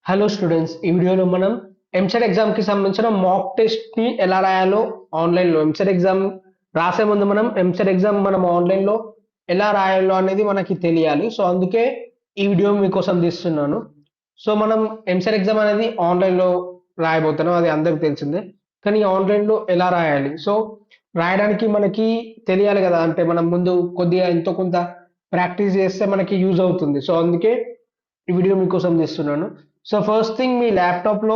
Hello students, ఈ వీడియోలో మనం ఎంసెట్ ఎగ్జామ్ కి సంబంధించిన మాక్ టెస్ట్ ని ఎలా రాయాలో ఆన్లైన్ లో ఎంసెట్ ఎగ్జామ్ రాసే ముందు మనం ఎంసెట్ ఎగ్జామ్ మనం ఆన్లైన్ లో ఎలా రాయాలో అనేది మనకి తెలియాలి. సో అందుకే ఈ వీడియో మీకోసం తీస్తున్నాను. సో మనం ఎంసెట్ ఎగ్జామ్ అనేది ఆన్లైన్ లో రాయబోతున్నాం, అది అందరికి తెలిసిందే. కానీ ఆన్లైన్ లో ఎలా రాయాలి, సో రాయడానికి మనకి తెలియాలి కదా. అంటే మనం ముందు కొద్దిగా ఎంతో కొంత ప్రాక్టీస్ చేస్తే మనకి యూజ్ అవుతుంది. సో అందుకే ఈ వీడియో మీకోసం తీస్తున్నాను. సో ఫస్ట్ థింగ్, మీ ల్యాప్టాప్ లో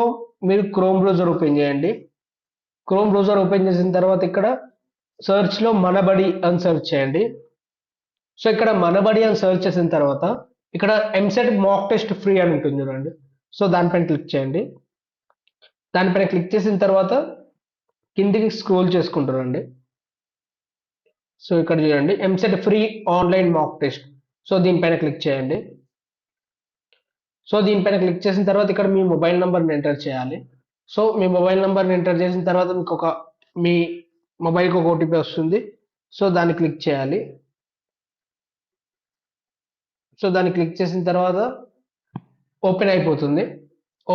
మీరు క్రోమ్ బ్రౌజర్ ఓపెన్ చేయండి. క్రోమ్ బ్రౌజర్ ఓపెన్ చేసిన తర్వాత ఇక్కడ సెర్చ్ లో మనబడి అని సెర్చ్ చేయండి. సో ఇక్కడ మనబడి అని సెర్చ్ చేసిన తర్వాత ఇక్కడ ఎంసెట్ మాక్ టెస్ట్ ఫ్రీ అని ఉంటుంది చూడండి. సో దానిపైన క్లిక్ చేయండి. దానిపైన క్లిక్ చేసిన తర్వాత కిందికి స్క్రోల్ చేసుకుంటారండి. సో ఇక్కడ చూడండి, EAMCET free online mock test. So దీనిపైన క్లిక్ చేయండి. సో దీనిపైన క్లిక్ చేసిన తర్వాత ఇక్కడ మీ మొబైల్ నంబర్ని ఎంటర్ చేయాలి. సో మీ మొబైల్ నంబర్ని ఎంటర్ చేసిన తర్వాత మీకు మీ మొబైల్కి ఒక ఓటీపీ వస్తుంది. సో దాన్ని క్లిక్ చేయాలి. సో దాన్ని క్లిక్ చేసిన తర్వాత ఓపెన్ అయిపోతుంది.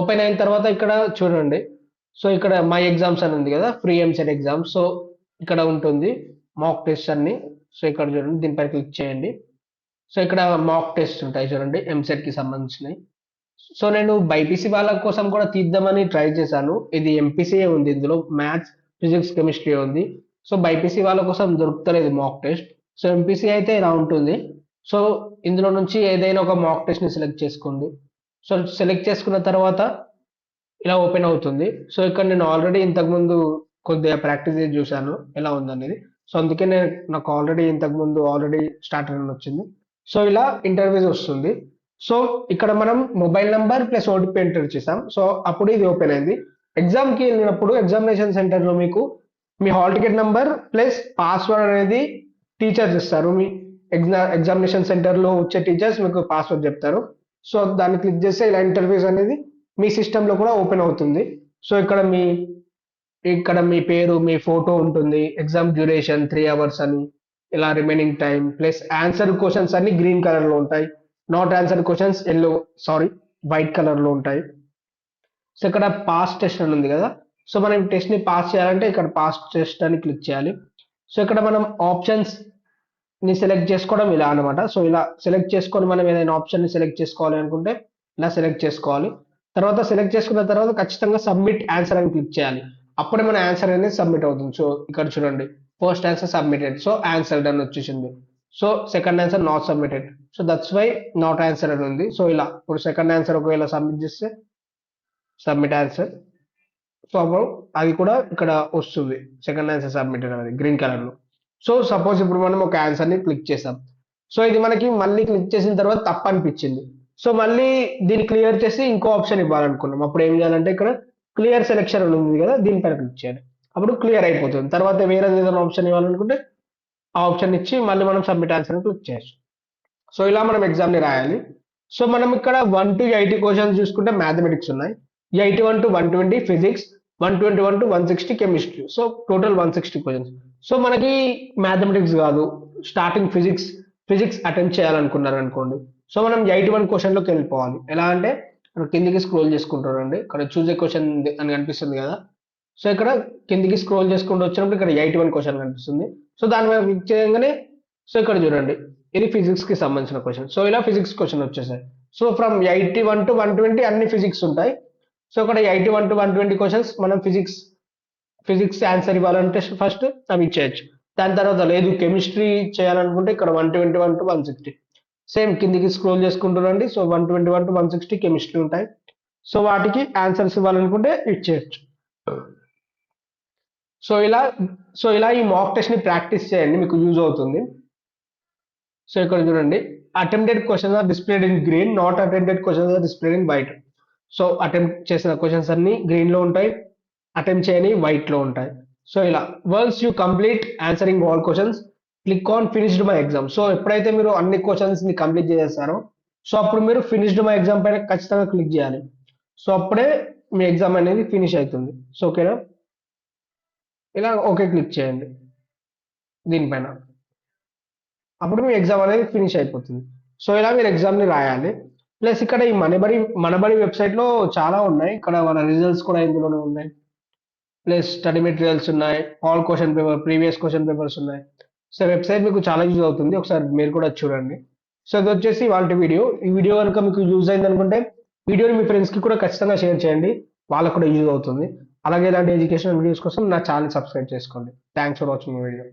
ఓపెన్ అయిన తర్వాత ఇక్కడ చూడండి, సో ఇక్కడ మై ఎగ్జామ్స్ అని ఉంది కదా, ఫ్రీ ఎంసెట్ ఎగ్జామ్స్. సో ఇక్కడ ఉంటుంది మాక్ టెస్ట్ అన్ని. సో ఇక్కడ చూడండి, దీనిపైన క్లిక్ చేయండి. సో ఇక్కడ మాక్ టెస్ట్ ఉంటాయి చూడండి, ఎంసెట్ కి సంబంధించినవి. సో నేను బైపీసీ వాళ్ళ కోసం కూడా తీద్దామని ట్రై చేశాను. ఇది ఎంపీసీఏ ఉంది, ఇందులో మ్యాథ్స్, ఫిజిక్స్, కెమిస్ట్రీ ఉంది. సో బైపీసీ వాళ్ళ కోసం దొరుకుతలేదు మాక్ టెస్ట్. సో ఎంపీసీ అయితే ఇలా ఉంటుంది. సో ఇందులో నుంచి ఏదైనా ఒక మాక్ టెస్ట్ ని సెలెక్ట్ చేసుకోండి. సో సెలెక్ట్ చేసుకున్న తర్వాత ఇలా ఓపెన్ అవుతుంది. సో ఇక్కడ నేను ఆల్రెడీ ఇంతకుముందు కొద్దిగా ప్రాక్టీస్ చేసి చూశాను ఎలా ఉందనేది. సో అందుకే నాకు ఆల్రెడీ స్టార్టర్ అని వచ్చింది. సో ఇలా ఇంటర్వ్యూస్ వస్తుంది. సో ఇక్కడ మనం mobile number plus OTP enter చేసాం. సో అప్పుడు ఇది ఓపెన్ అయింది. ఎగ్జామ్ కి వెళ్ళినప్పుడు ఎగ్జామినేషన్ సెంటర్ లో మీకు మీ hall ticket number plus password అనేది టీచర్స్ ఇస్తారు. మీ ఎగ్జామినేషన్ సెంటర్ లో వచ్చే టీచర్స్ మీకు పాస్వర్డ్ చెప్తారు. సో దాన్ని క్లిక్ చేస్తే ఇలా ఇంటర్వ్యూస్ అనేది మీ సిస్టమ్ లో కూడా ఓపెన్ అవుతుంది. సో ఇక్కడ మీ పేరు, మీ ఫోటో ఉంటుంది, ఎగ్జామ్ డ్యూరేషన్ 3 అవర్స్ అని, ఇలా remaining time plus answer questions అన్ని గ్రీన్ కలర్ లో ఉంటాయి. Not answer questions white colour లో ఉంటాయి. సో ఇక్కడ పాస్ టెస్ట్ అని ఉంది కదా. సో మనం టెస్ట్ ని పాస్ చేయాలంటే ఇక్కడ పాస్ టెస్ట్ అని క్లిక్ చేయాలి. సో ఇక్కడ మనం ఆప్షన్స్ ని సెలెక్ట్ చేసుకోవడం ఇలా అనమాట. సో ఇలా సెలెక్ట్ చేసుకొని మనం ఏదైనా ఆప్షన్ ని సెలెక్ట్ చేసుకోవాలి అనుకుంటే ఇలా సెలెక్ట్ చేసుకోవాలి. తర్వాత సెలెక్ట్ చేసుకున్న తర్వాత ఖచ్చితంగా సబ్మిట్ ఆన్సర్ అని క్లిక్ చేయాలి. అప్పుడే మన ఆన్సర్ అనేది సబ్మిట్ అవుతుంది. సో ఇక్కడ చూడండి, first answer submitted, so answer అని వచ్చేసింది. So second answer not submitted, so that's why not answer అని ఉంది. సో ఇలా ఇప్పుడు సెకండ్ ఆన్సర్ ఒకవేళ సబ్మిట్ చేస్తే సబ్మిట్ ఆన్సర్, సో అప్పుడు అది కూడా ఇక్కడ వస్తుంది సెకండ్ ఆన్సర్ సబ్మిటెడ్ అనేది గ్రీన్ కలర్ లో. సో సపోజ్ ఇప్పుడు మనం ఒక ఆన్సర్ ని క్లిక్ చేసాం. సో ఇది మనకి మళ్ళీ క్లిక్ చేసిన తర్వాత తప్పు అనిపించింది. సో మళ్ళీ దీన్ని క్లియర్ చేసి ఇంకో ఆప్షన్ ఇవ్వాలనుకున్నాం. అప్పుడు ఏం చేయాలంటే ఇక్కడ క్లియర్ సెలెక్షన్ అని ఉంది కదా, దీనిపైన క్లిక్ చేయాలి. అప్పుడు క్లియర్ అయిపోతుంది. తర్వాత వేరే ఏదైనా ఆప్షన్ ఇవ్వాలనుకుంటే ఆ ఆప్షన్ ఇచ్చి మళ్ళీ మనం సబ్మిట్ ఆన్సర్ క్లిక్ చేయొచ్చు. సో ఇలా మనం ఎగ్జామ్ ని రాయాలి. సో మనం ఇక్కడ 1 to 80 క్వశ్చన్స్ చూసుకుంటే మ్యాథమెటిక్స్ ఉన్నాయి, 81 to 120 physics, 121 to 160 chemistry. So total 160 questions. So మనకి మ్యాథమెటిక్స్ కాదు, స్టార్టింగ్ ఫిజిక్స్ అటెంప్ట్ చేయాలనుకున్నారు అనుకోండి. సో మనం 81 క్వశ్చన్ లోకి వెళ్ళిపోవాలి. ఎలా అంటే ఇక్కడ కిందికి స్క్రోల్ చేసుకుంటారండి, ఇక్కడ చూజ్ ఏ క్వశ్చన్ అని కనిపిస్తుంది కదా. సో ఇక్కడ కిందికి స్క్రోల్ చేసుకుంటూ వచ్చినప్పుడు ఇక్కడ 81 క్వశ్చన్ కనిపిస్తుంది. సో దాని మీద క్లిక్ చేయగానే సో ఇక్కడ చూడండి, ఇది ఫిజిక్స్ కి సంబంధించిన క్వశ్చన్. సో ఇలా ఫిజిక్స్ క్వశ్చన్ వచ్చేసాయి. సో ఫ్రమ్ 81 to 120 అన్ని ఫిజిక్స్ ఉంటాయి. సో ఇక్కడ 81 to 120 క్వశ్చన్స్ మనం ఫిజిక్స్ ఆన్సర్ ఇవ్వాలంటే ఫస్ట్ అవి ఇచ్చేయచ్చు. దాని తర్వాత లేదు కెమిస్ట్రీ చేయాలనుకుంటే ఇక్కడ 121 to 160 సేమ్ కిందికి స్క్రోల్ చేసుకుంటారండి. సో 121 to 160 కెమిస్ట్రీ ఉంటాయి. సో వాటికి ఆన్సర్స్ ఇవ్వాలనుకుంటే ఇచ్చేయచ్చు. సో ఇలా ఈ మాక్ టెస్ట్ ని ప్రాక్టీస్ చేయండి, మీకు యూజ్ అవుతుంది. సో ఇక్కడ చూడండి, attempted questions are displayed in green, not attempted questions are displayed in white. So attempt చేసిన క్వశ్చన్స్ అన్ని గ్రీన్ లో ఉంటాయి, అటెంప్ట్ చేయని వైట్ లో ఉంటాయి. సో ఇలా once you complete answering all questions click on finished my exam. So ఎప్పుడైతే మీరు అన్ని క్వశ్చన్స్ ని కంప్లీట్ చేసేస్తారో సో అప్పుడు మీరు ఫినిష్డ్ మై ఎగ్జామ్ పైన ఖచ్చితంగా క్లిక్ చేయాలి. సో అప్పుడే మీ ఎగ్జామ్ అనేది ఫినిష్ అవుతుంది. సో ఓకేనా, ఇలా ఓకే క్లిక్ చేయండి దీనిపైన, అప్పుడు మీ ఎగ్జామ్ అనేది ఫినిష్ అయిపోతుంది. సో ఇలా మీరు ఎగ్జామ్ ని రాయాలి. ప్లస్ ఇక్కడ ఈ మనబడి వెబ్సైట్లో చాలా ఉన్నాయి. ఇక్కడ మన రిజల్ట్స్ కూడా ఇందులోనే ఉన్నాయి. ప్లస్ స్టడీ మెటీరియల్స్ ఉన్నాయి. All question paper, previous question papers ఉన్నాయి. సో వెబ్సైట్ మీకు చాలా యూజ్ అవుతుంది. ఒకసారి మీరు కూడా చూడండి. సో ఇది వచ్చేసి వాళ్ళ వీడియో. ఈ వీడియో కనుక మీకు యూజ్ అయింది అనుకుంటే వీడియోని మీ ఫ్రెండ్స్కి కూడా ఖచ్చితంగా షేర్ చేయండి. వాళ్ళకు కూడా యూజ్ అవుతుంది. అలాగే ఇలాంటి ఎడ్యుకేషన్ వీడియోస్ కోసం నా ఛానల్ సబ్స్క్రైబ్ చేసుకోండి. Thanks for watching my video.